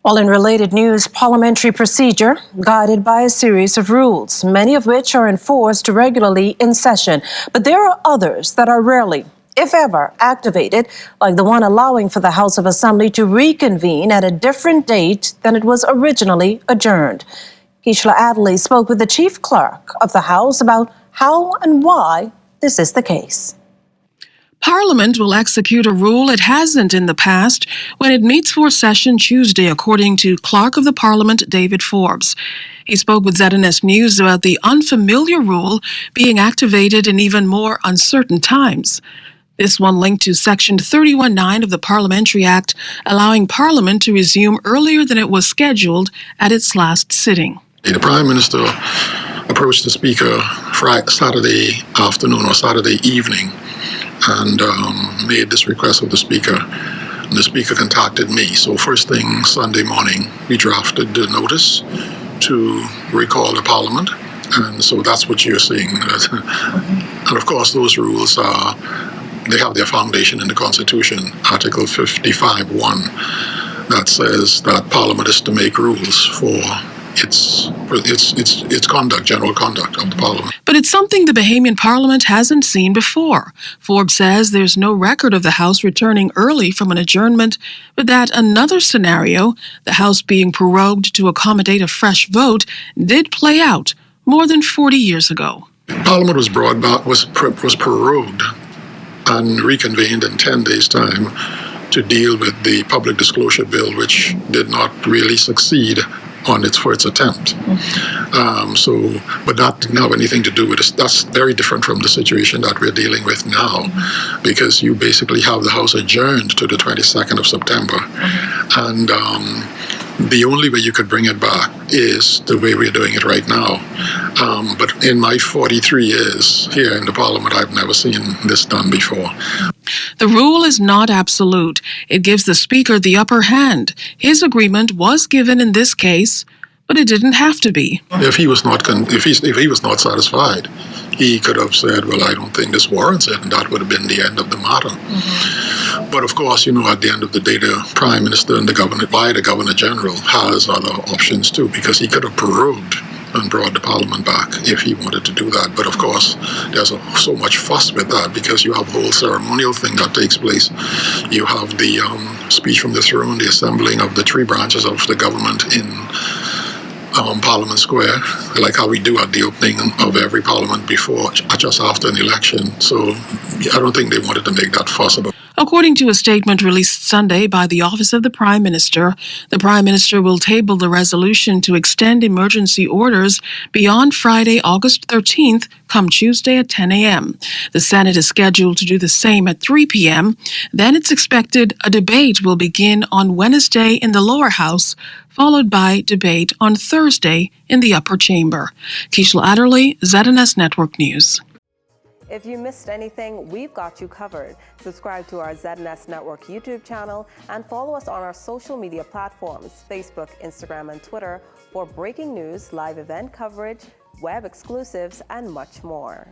Well, in related news, parliamentary procedure guided by a series of rules, many of which are enforced regularly in session. But there are others that are rarely, if ever, activated, like the one allowing for the House of Assembly to reconvene at a different date than it was originally adjourned. Keishla Adderley spoke with the chief clerk of the House about how and why this is the case. Parliament will execute a rule it hasn't in the past when it meets for session Tuesday, according to Clerk of the Parliament David Forbes. He spoke with ZNS News about the unfamiliar rule being activated in even more uncertain times. This one linked to Section 31(9) of the Parliamentary Act, allowing Parliament to resume earlier than it was scheduled at its last sitting. The Prime Minister approached the Speaker Saturday afternoon or Saturday evening and made this request of the Speaker. And the Speaker contacted me. So first thing Sunday morning, we drafted the notice to recall the Parliament. And so that's what you're seeing. And of course, those rules they have their foundation in the Constitution, Article 55(1), that says that Parliament is to make rules for its conduct, general conduct of the Parliament. But it's something the Bahamian Parliament hasn't seen before. Forbes says there's no record of the House returning early from an adjournment, but that another scenario, the House being prorogued to accommodate a fresh vote, did play out more than 40 years ago. Parliament was prorogued and reconvened in 10 days' time to deal with the Public Disclosure Bill, which did not really succeed for its attempt. But that didn't have anything to do with it. That's very different from the situation that we're dealing with now, because you basically have the House adjourned to the 22nd of September. And the only way you could bring it back is the way we're doing it right now. But in my 43 years here in the Parliament, I've never seen this done before. The rule is not absolute. It gives the Speaker the upper hand. His agreement was given in this case, but it didn't have to be. If he was not satisfied, he could have said, well, I don't think this warrants it, and that would have been the end of the matter. But of course, at the end of the day, the Prime Minister and the Governor General has other options too, because he could have prorogued and brought the Parliament back if he wanted to do that. But of course, there's so much fuss with that, because you have a whole ceremonial thing that takes place. You have the speech from the throne, the assembling of the three branches of the government in Parliament Square, like how we do at the opening of every Parliament just after an election. So I don't think they wanted to make that fuss about it. According to a statement released Sunday by the Office of the Prime Minister will table the resolution to extend emergency orders beyond Friday, August 13th, come Tuesday at 10 a.m. The Senate is scheduled to do the same at 3 p.m. Then it's expected a debate will begin on Wednesday in the lower house, followed by debate on Thursday in the upper chamber. Keishla Adderley, ZNS Network News. If you missed anything, we've got you covered. Subscribe to our ZNS Network YouTube channel and follow us on our social media platforms, Facebook, Instagram, and Twitter for breaking news, live event coverage, web exclusives, and much more.